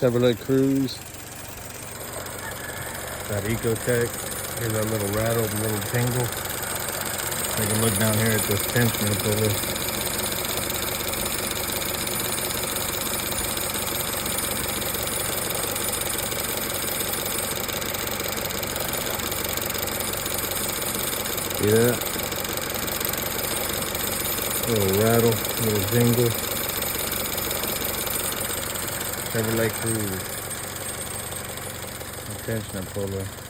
Chevrolet Cruze. Got Ecotech. Here's our little rattle, the little tingle. Take a look down here at this tensioner puller. See that? Little rattle, little jingle. Chevrolet Cruze. Tensioner puller.